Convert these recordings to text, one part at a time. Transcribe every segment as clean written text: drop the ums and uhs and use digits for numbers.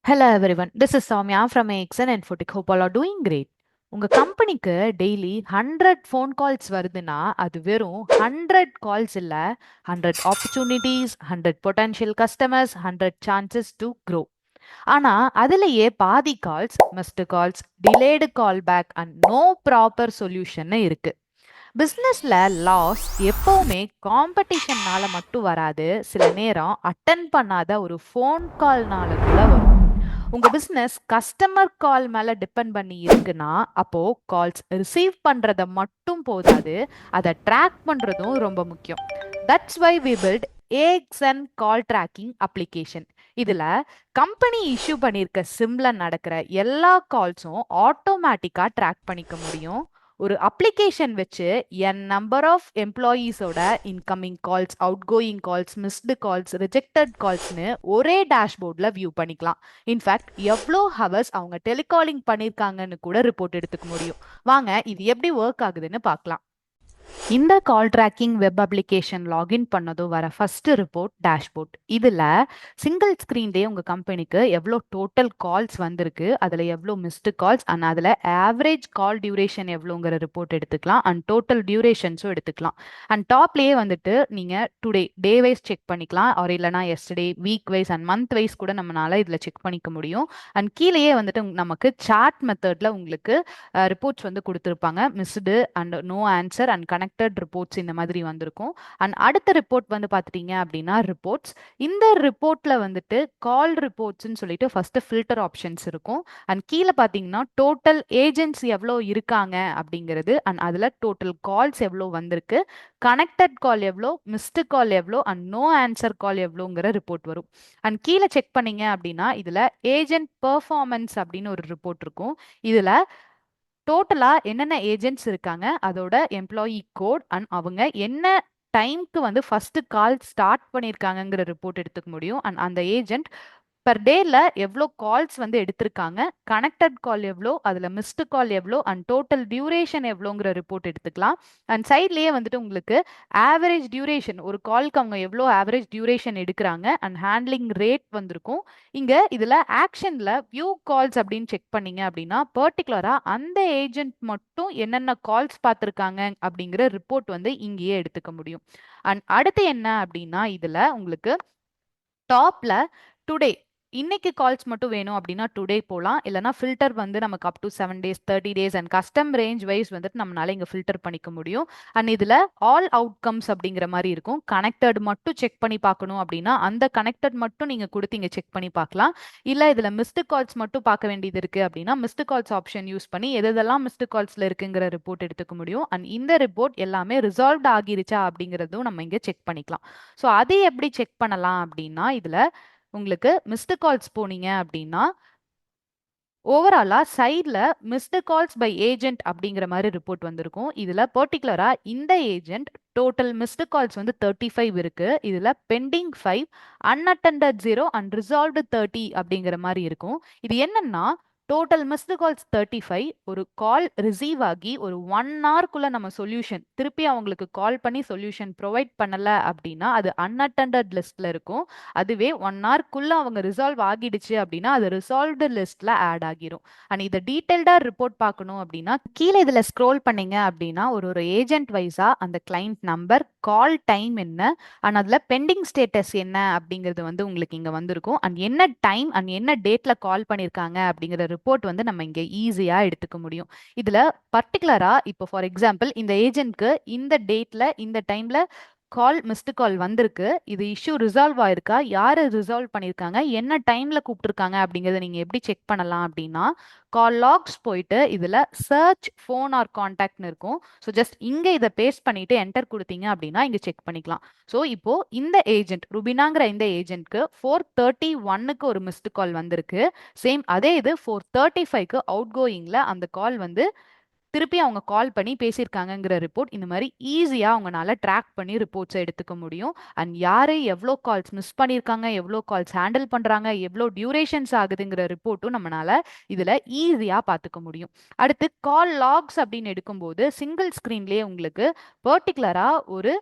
Hello everyone, this is Soumya from AXN Infotic. Hope all are doing great. உங்க கம்பெனிக்கு daily 100 phone calls வருதுன்னா அது வெறும் 100 calls இல்ல, 100 opportunities, 100 potential customers, 100 chances to grow. ஆனா அதுலயே பாதி calls missed calls, delayed call back and no proper solution இருக்கு. பிசினஸ்ல லாஸ் எப்பவுமே காம்படிஷன்னால மட்டும் வராது. சில நேரம் அட்டன் பண்ணாத ஒரு ஃபோன் கால்னால கூட வரும். உங்க பிசினஸ் கஸ்டமர் கால் மேல டிபெண்ட் பண்ணி இருக்குன்னா அப்போ கால்ஸ் ரிசீவ் பண்றத மட்டும் போதாது, அதை ட்ராக் பண்றதும் ரொம்ப முக்கியம். That's why we build AXN call tracking application. இதுல கம்பெனி இஷ்யூ பண்ணியிருக்க சிம்ல நடக்கிற எல்லா கால்ஸும் ஆட்டோமேட்டிக்கா ட்ராக் பண்ணிக்க முடியும். ஒரு அப்ளிகேஷன் வச்சு என் நம்பர் ஆஃப் எம்ப்ளாயீஸோட incoming calls, outgoing calls, missed calls, rejected கால்ஸ்னு ஒரே டேஷ்போர்டில் வியூ பண்ணிக்கலாம். இன்ஃபேக்ட் எவ்வளோ ஹவர்ஸ் அவங்க டெலிகாலிங் பண்ணியிருக்காங்கன்னு கூட ரிப்போர்ட் எடுத்துக்க முடியும். வாங்க இது எப்படி ஒர்க் ஆகுதுன்னு பார்க்கலாம். இந்த கால் ட்ராக்கிங் வெப் அப்ளிகேஷன் லாகின் பண்ணதும் வர ஃபர்ஸ்ட் ரிப்போர்ட் டேஷ்போர்ட். இதில் சிங்கிள் ஸ்க்ரீன்லேயே உங்கள் கம்பெனிக்கு எவ்வளோ டோட்டல் கால்ஸ் வந்திருக்கு, அதில் எவ்வளோ மிஸ்டு கால்ஸ் அண்ட் அதில் ஆவரேஜ் கால் டியூரேஷன் எவ்வளோங்கிற ரிப்போர்ட் எடுத்துக்கலாம் அண்ட் டோட்டல் டியூரேஷன்ஸும் எடுத்துக்கலாம். அண்ட் டாப்லேயே வந்துட்டு நீங்கள் டுடே டே வைஸ் செக் பண்ணிக்கலாம், ஒரு இல்லைனா எஸ்டே, week wise and month wise கூட நம்மளால இதில் செக் பண்ணிக்க முடியும். அண்ட் கீழேயே வந்துட்டு நமக்கு சார்ட் மெத்தடில் உங்களுக்கு ரிப்போர்ட்ஸ் வந்து கொடுத்துருப்பாங்க. Missed and no answer and connected reports இந்த மாதிரி வந்திருக்கும். அண்ட் அடுத்த ரிப்போர்ட் வந்து பார்த்துட்டீங்க அப்படின்னா ரிப்போர்ட்ஸ். இந்த ரிப்போர்ட்ல வந்துட்டு கால் ரிப்போர்ட்ஸ்ன்னு சொல்லிட்டு ஃபர்ஸ்ட் ஃபில்டர் ஆப்ஷன்ஸ் இருக்கும். அண்ட் கீழே பார்த்தீங்கன்னா டோட்டல் ஏஜென்ட்ஸ் எவ்வளோ இருக்காங்க அப்படிங்கிறது அண்ட் அதில் டோட்டல் கால்ஸ் எவ்வளோ வந்திருக்கு, கனெக்டட் கால் எவ்வளோ, மிஸ்டு கால் எவ்வளோ அண்ட் நோ ஆன்சர் கால் எவ்வளோங்கிற ரிப்போர்ட் வரும். அண்ட் கீழே செக் பண்ணீங்க அப்படின்னா இதில் ஏஜென்ட் பெர்ஃபார்மன்ஸ் அப்படின்னு ஒரு ரிப்போர்ட் இருக்கும். இதில் டோட்டலா என்னென்ன ஏஜென்ட்ஸ் இருக்காங்க, அதோட எம்ப்ளாயி கோட் அண்ட் அவங்க என்ன டைம்க்கு வந்து ஃபர்ஸ்ட் கால் ஸ்டார்ட் பண்ணியிருக்காங்கங்கிற ரிப்போர்ட் எடுத்துக்க முடியும். அண்ட் அந்த ஏஜென்ட் பர் டேல எவ்வளோ கால்ஸ் வந்து எடுத்திருக்காங்க, கனெக்டட் கால் எவ்வளோ, அதில் மிஸ்டு கால் எவ்வளோ அண்ட் டோட்டல் டியூரேஷன் எவ்வளோங்கிற ரிப்போர்ட் எடுத்துக்கலாம். அண்ட் சைட்லேயே வந்துட்டு உங்களுக்கு ஆவரேஜ் டியூரேஷன், ஒரு கால்க்கு அவங்க எவ்வளோ ஆவரேஜ் டியூரேஷன் எடுக்கிறாங்க அண்ட் ஹேண்ட்லிங் ரேட் வந்திருக்கும். இங்கே இதில் ஆக்ஷனில் வியூ கால்ஸ் அப்படின்னு செக் பண்ணீங்க அப்படின்னா பர்டிகுலராக அந்த ஏஜென்ட் மட்டும் என்னென்ன கால்ஸ் பார்த்துருக்காங்க அப்படிங்கிற ரிப்போர்ட் வந்து இங்கேயே எடுத்துக்க முடியும். அண்ட் அடுத்து என்ன அப்படின்னா இதில் உங்களுக்கு டாப்ல டுடே இன்னைக்கு கால்ஸ் மட்டும் வேணும் அப்படின்னா டுடே போகலாம். இல்லைனா ஃபில்டர் வந்து நமக்கு up to 7 days, 30 days and custom range wise வந்துட்டு நம்மளால இங்கே ஃபில்டர் பண்ணிக்க முடியும். அண்ட் இதில் ஆல் அவுட்கம்ஸ் அப்படிங்கிற மாதிரி இருக்கும். கனெக்டட் மட்டும் செக் பண்ணி பார்க்கணும் அப்படின்னா அந்த கனெக்டட் மட்டும் நீங்கள் கொடுத்து இங்கே செக் பண்ணி பார்க்கலாம். இல்லை இதில் மிஸ்டு கால்ஸ் மட்டும் பார்க்க வேண்டியது இருக்குது அப்படின்னா மிஸ்டு கால்ஸ் ஆப்ஷன் யூஸ் பண்ணி எதெல்லாம் மிஸ்டு கால்ஸில் இருக்குங்கிற ரிப்போர்ட் எடுத்துக்க முடியும். அண்ட் இந்த ரிப்போர்ட் எல்லாமே ரிசால்வ்ட் ஆகிருச்சா அப்படிங்கிறதும் நம்ம இங்கே செக் பண்ணிக்கலாம். ஸோ அதை எப்படி செக் பண்ணலாம் அப்படின்னா இதில் உங்களுக்கு மிஸ்டு கால்ஸ் போனீங்க அப்படின்னா ஓவராலா சைட்ல மிஸ்டு கால்ஸ் பை ஏஜென்ட் அப்படிங்கிற மாதிரி ரிப்போர்ட் வந்திருக்கும். இதுல பர்டிகுலரா இந்த ஏஜென்ட் டோட்டல் மிஸ்டு கால்ஸ் வந்து 35 இருக்கு. இதுல பெண்டிங் 5, அன்அட்டெண்டட் 0 அண்ட் ரிசால்வ்டு 30 அப்படிங்கிற மாதிரி இருக்கும். இது என்னன்னா டோட்டல் மிஸ்டு கால்ஸ் 35, ஒரு கால் ரிசீவ் ஆகி ஒரு 1 ஹவர்க்குள்ள நம்ம சொல்யூஷன் திருப்பி அவங்களுக்கு கால் பண்ணி சொல்யூஷன் ப்ரொவைட் பண்ணல அப்படின்னா அது அன்அட்டெண்டட் லிஸ்ட்ல இருக்கும். அதுவே 1 ஹவர்க்குள்ள அவங்க ரிசால்வ் ஆகிடுச்சு அப்படின்னா அது ரிசால்வ்டு லிஸ்ட்ல ஆட் ஆகிரும். அண்ட் இதை டீடைல்டா ரிப்போர்ட் பார்க்கணும் அப்படின்னா கீழே இதுல ஸ்க்ரோல் பண்ணீங்க அப்படின்னா ஒரு ஏஜென்ட் வைஸா அந்த கிளைண்ட் நம்பர், கால் டைம் என்ன அண்ட் அதுல பெண்டிங் ஸ்டேட்டஸ் என்ன அப்படிங்கிறது வந்து உங்களுக்கு இங்க வந்திருக்கும். அண்ட் என்ன டைம் அண்ட் என்ன டேட்ல கால் பண்ணிருக்காங்க அப்படிங்கிற ரிப்போர்ட் வந்து நம்ம இங்க ஈஸியா எடுத்துக்க முடியும். இதுல பர்டிகுலரா இப்போ ஃபார் எக்ஸாம்பிள் இந்த ஏஜென்ட்க்கு இந்த டேட்ல இந்த டைம்ல கால் மிஸ்டு கால் வந்திருக்கு, இது இஷ்யூ ரிசால்வ் ஆயிருக்கா, யாரு ரிசால்வ் பண்ணியிருக்காங்க, என்ன டைம்ல கூப்பிட்டுருக்காங்க அப்படிங்கறத நீங்க எப்படி செக் பண்ணலாம் அப்படின்னா கால் லாக்ஸ் போயிட்டு இதுல சர்ச் ஃபோன் ஆர் கான்டாக்ட்னு இருக்கும். ஸோ ஜஸ்ட் இங்க இதை பேஸ்ட் பண்ணிட்டு என்டர் கொடுத்தீங்க அப்படின்னா இங்க செக் பண்ணிக்கலாம். ஸோ இப்போ இந்த ஏஜென்ட் ருபினாங்கிற இந்த ஏஜென்ட்க்கு 4:31க்கு ஒரு மிஸ்டு கால் வந்திருக்கு. சேம் அதே இது 4:35க்கு அவுட் கோயிங்ல அந்த கால் வந்து திருப்பி அவங்க கால் பண்ணி பேசியிருக்காங்கங்கிற ரிப்போர்ட் இந்த மாதிரி ஈஸியா அவங்களால ட்ராக் பண்ணி ரிப்போர்ட்ஸை எடுத்துக்க முடியும். அண்ட் யாரு எவ்வளோ கால்ஸ் மிஸ் பண்ணியிருக்காங்க, எவ்வளோ கால்ஸ் ஹேண்டில் பண்றாங்க, எவ்வளோ டியூரேஷன்ஸ் ஆகுதுங்கிற ரிப்போர்ட்டும் நம்மளால இதுல ஈஸியா பார்த்துக்க முடியும். அடுத்து கால் லாக்ஸ் அப்படின்னு எடுக்கும்போது சிங்கிள் ஸ்கிரீன்லேயே உங்களுக்கு பர்டிகுலரா ஒரு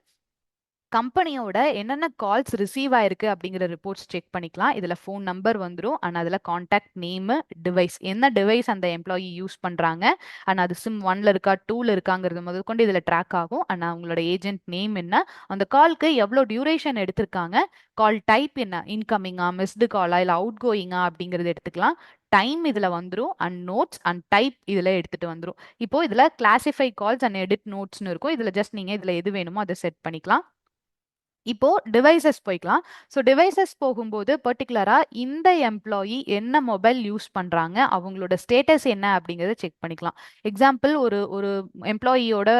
கம்பெனியோட என்னென்ன கால்ஸ் ரிசீவ் ஆயிருக்கு அப்படிங்கிற ரிப்போர்ட்ஸ் செக் பண்ணிக்கலாம். இதுல ஃபோன் நம்பர் வந்துடும் அண்ட் அதுல கான்டாக்ட் நேமு, டிவைஸ், என்ன டிவைஸ் அந்த எம்ப்ளாயி யூஸ் பண்றாங்க அண்ட் அது சிம் 1ல இருக்கா 2ல இருக்காங்கிறது முதற்கொண்டு இதுல ட்ராக் ஆகும். அண்ட் அவங்களோட ஏஜென்ட் நேம் என்ன, அந்த கால்க்கு எவ்வளோ டியூரேஷன் எடுத்திருக்காங்க, கால் டைப் என்ன, இன்கமிங்கா, மிஸ்டு காலா, இல்லை அவுட் கோயிங்கா அப்படிங்கிறது எடுத்துக்கலாம். டைம் இதுல வந்துடும் அண்ட் நோட்ஸ் அண்ட் டைப் இதுல எடுத்துட்டு வந்துடும். இப்போ இதுல கிளாசிஃபை கால்ஸ் அண்ட் எடிட் நோட்ஸ்னு இருக்கும். இதுல ஜஸ்ட் நீங்க இதுல எது வேணுமோ அதை செட் பண்ணிக்கலாம். இப்போ டிவைசஸ் போய்க்கலாம். ஸோ டிவைசஸ் போகும்போது பர்டிகுலரா இந்த எம்ப்ளாயி என்ன மொபைல் யூஸ் பண்றாங்க, அவங்களோட ஸ்டேட்டஸ் என்ன அப்படிங்கறத செக் பண்ணிக்கலாம். எக்ஸாம்பிள், ஒரு ஒரு எம்ப்ளாயியோட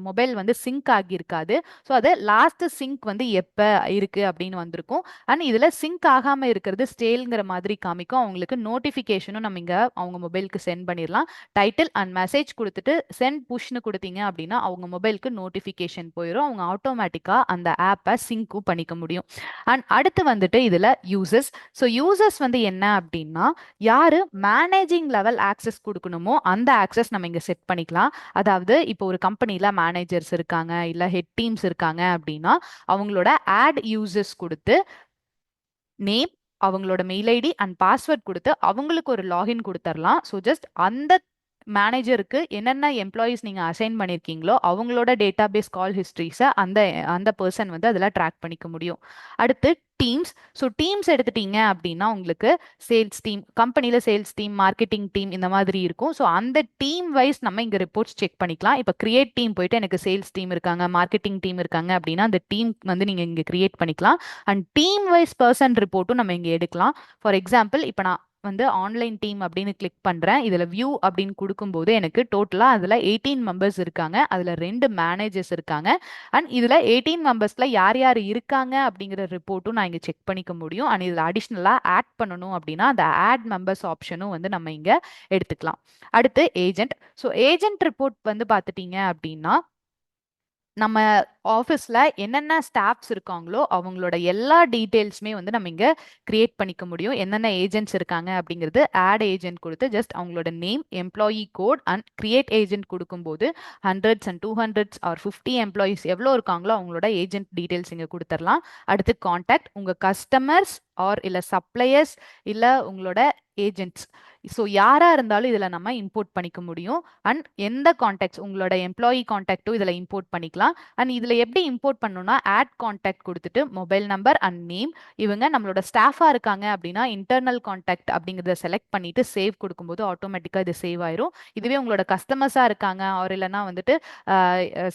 மொபைல் வந்து சிங்க் ஆகியிருக்காது. ஸோ அது லாஸ்ட் சிங்க் வந்து எப்ப இருக்கு அப்படின்னு வந்திருக்கும். அண்ட் இதுல சிங்க் ஆகாம இருக்கிறது ஸ்டேல்ங்கிற மாதிரி காமிக்கும். அவங்களுக்கு நோட்டிபிகேஷனும் நம்ம இங்க அவங்க மொபைலுக்கு சென்ட் பண்ணிடலாம். டைட்டில் அண்ட் மெசேஜ் கொடுத்துட்டு சென்ட் புஷ்னு கொடுத்தீங்க அப்படின்னா அவங்க மொபைலுக்கு நோட்டிபிகேஷன் போயிடும். அவங்க ஆட்டோமேட்டிக்கா அந்த ஆப்பை சிங்க்கும் பண்ணிக்க முடியும். அண்ட் அடுத்து வந்துட்டு இதுல யூசர்ஸ். ஸோ யூசர்ஸ் வந்து என்ன அப்படின்னா, யாரு மேனேஜிங் லெவல் ஆக்சஸ் கொடுக்கணுமோ அந்த ஆக்சஸ் நம்ம இங்க செட் பண்ணிக்கலாம். அதாவது இப்போ ஒரு கம்பெனில மேனேஜர்ஸ் இருக்காங்க, இல்ல ஹெட் டீம்ஸ் இருக்காங்க அப்படின்னா அவங்களோட ஆட் யூசர்ஸ் கொடுத்து நேம், அவங்களோட மெயில் ஐடி அண்ட் பாஸ்வேர்ட் கொடுத்து அவங்களுக்கு ஒரு லாகின் கொடுத்துடலாம். ஸோ ஜஸ்ட் அந்த மேனேஜருக்கு என்னென்ன எம்ப்ளாயீஸ் நீங்க அசைன் பண்ணிருக்கீங்களோ அவங்களோட டேட்டாபேஸ் கால் ஹிஸ்டரிஸை அந்த அந்த பர்சன் வந்து அதில் ட்ராக் பண்ணிக்க முடியும். அடுத்து டீம்ஸ். ஸோ டீம்ஸ் எடுத்துட்டீங்க அப்படின்னா உங்களுக்கு சேல்ஸ் டீம், கம்பெனியில் சேல்ஸ் டீம், மார்க்கெட்டிங் டீம் இந்த மாதிரி இருக்கும். ஸோ அந்த டீம் வைஸ் நம்ம இங்கே ரிப்போர்ட்ஸ் செக் பண்ணிக்கலாம். இப்போ கிரியேட் டீம் போயிட்டு எனக்கு சேல்ஸ் டீம் இருக்காங்க, மார்க்கெட்டிங் டீம் இருக்காங்க அப்படின்னா அந்த டீம் வந்து நீங்கள் இங்கே கிரியேட் பண்ணிக்கலாம். அண்ட் டீம் வைஸ் பர்சன் ரிப்போர்ட்டும் நம்ம இங்கே எடுக்கலாம். ஃபார் எக்ஸாம்பிள், இப்போ நான் வந்து ஆன்லைன் டீம் அப்படின்னு கிளிக் பண்றேன். இதுல வியூ அப்படின்னு கொடுக்கும்போது எனக்கு டோட்டலா அதுல 18 மெம்பர்ஸ் இருக்காங்க. அதுல 2 மேனேஜர்ஸ் இருக்காங்க. அண்ட் இதுல 18 மெம்பர்ஸ்ல யார் யார் இருக்காங்க அப்படிங்கிற ரிப்போர்ட்டும் நான் இங்க செக் பண்ணிக்க முடியும். அண்ட் இதுல அடிஷ்னலா ஆட் பண்ணணும் அப்படின்னா அந்த ஆட் மெம்பர்ஸ் ஆப்ஷனும் வந்து நம்ம இங்க எடுத்துக்கலாம். அடுத்து ஏஜென்ட். ஸோ ஏஜென்ட் ரிப்போர்ட் வந்து பார்த்துட்டீங்க அப்படின்னா நம்ம ஆஃபீஸில் என்னென்ன ஸ்டாஃப்ஸ் இருக்காங்களோ அவங்களோட எல்லா டீட்டெயில்ஸுமே வந்து நம்ம இங்கே கிரியேட் பண்ணிக்க முடியும். என்னென்ன ஏஜென்ட்ஸ் இருக்காங்க அப்படிங்கிறது ஆட் ஏஜென்ட் கொடுத்து ஜஸ்ட் அவங்களோட name, employee code and create agent கொடுக்கும்போது 100s and 200s R 50 employees எவ்வளோ இருக்காங்களோ அவங்களோட ஏஜென்ட் டீட்டெயில்ஸ் இங்கே கொடுத்துடலாம். அடுத்து கான்டாக்ட், உங்கள் கஸ்டமர்ஸ் ஆர் இல்லை சப்ளையர்ஸ் இல்லை உங்களோட ஏஜென்ட்ஸ், ஸோ யாராக இருந்தாலும் இதில் நம்ம இம்போர்ட் பண்ணிக்க முடியும். அண்ட் எந்த கான்டாக்ட்ஸ், உங்களோட எம்ப்ளாயி கான்டாக்டும் இதில் இம்போர்ட் பண்ணிக்கலாம். அண்ட் இதில் எப்படி இம்போர்ட் பண்ணணும்னா ஆட் கான்டாக்ட் கொடுத்துட்டு மொபைல் நம்பர் அண்ட் நேம், இவங்க நம்மளோட ஸ்டாஃபாக இருக்காங்க அப்படின்னா இன்டர்னல் கான்டாக்ட் அப்படிங்கிறத செலக்ட் பண்ணிட்டு சேவ் கொடுக்கும்போது ஆட்டோமேட்டிக்காக இது சேவ் ஆயிரும். இதுவே உங்களோட கஸ்டமர்ஸாக இருக்காங்க ஆர் இல்லைனா வந்துட்டு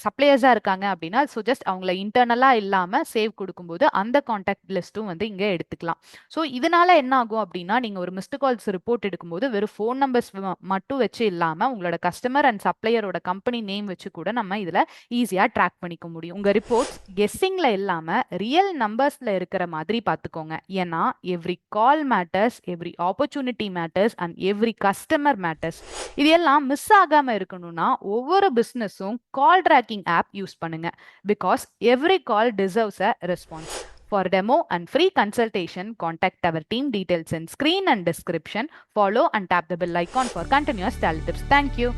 சப்ளையர்ஸாக இருக்காங்க அப்படின்னா ஸோ ஜஸ்ட் அவங்கள இன்டர்னலாக இல்லாமல் சேவ் கொடுக்கும்போது அந்த கான்டாக்ட் லிஸ்ட்டும் வந்து இங்கே எடுத்துக்கலாம். ஸோ இதனால என்ன ஆகும் அப்படின்னா நீங்கள் ஒரு மிஸ்டு கால்ஸ் ரிப்போர்ட் எடுக்கும்போது வெறும் ஃபோன் நம்பர்ஸ் மட்டும் வச்சு இல்லாம உங்களோட கஸ்டமர் அண்ட் சப்ளையரோட கம்பெனி நேம் வச்சு கூட நம்ம இதுல ஈஸியா ட்ராக் பண்ணிக்க முடியும். உங்க ரிப்போர்ட்ஸ் கெஸ்ஸிங்ல இல்லாம ரியல் நம்பர்ஸ்ல இருக்கிற மாதிரி பாத்துக்கோங்க. ஏன்னா every call matters, every opportunity matters and every customer matters. இது எல்லாம் மிஸ் ஆகாம இருக்கணும்னா ஒவ்வொரு பிசினஸும் கால் ட்ராக்கிங் ஆப் யூஸ் பண்ணுங்க. Because every call deserves a response. For demo and free consultation, contact our team details in screen and description. Follow and tap the bell icon for continuous tally tips. Thank you.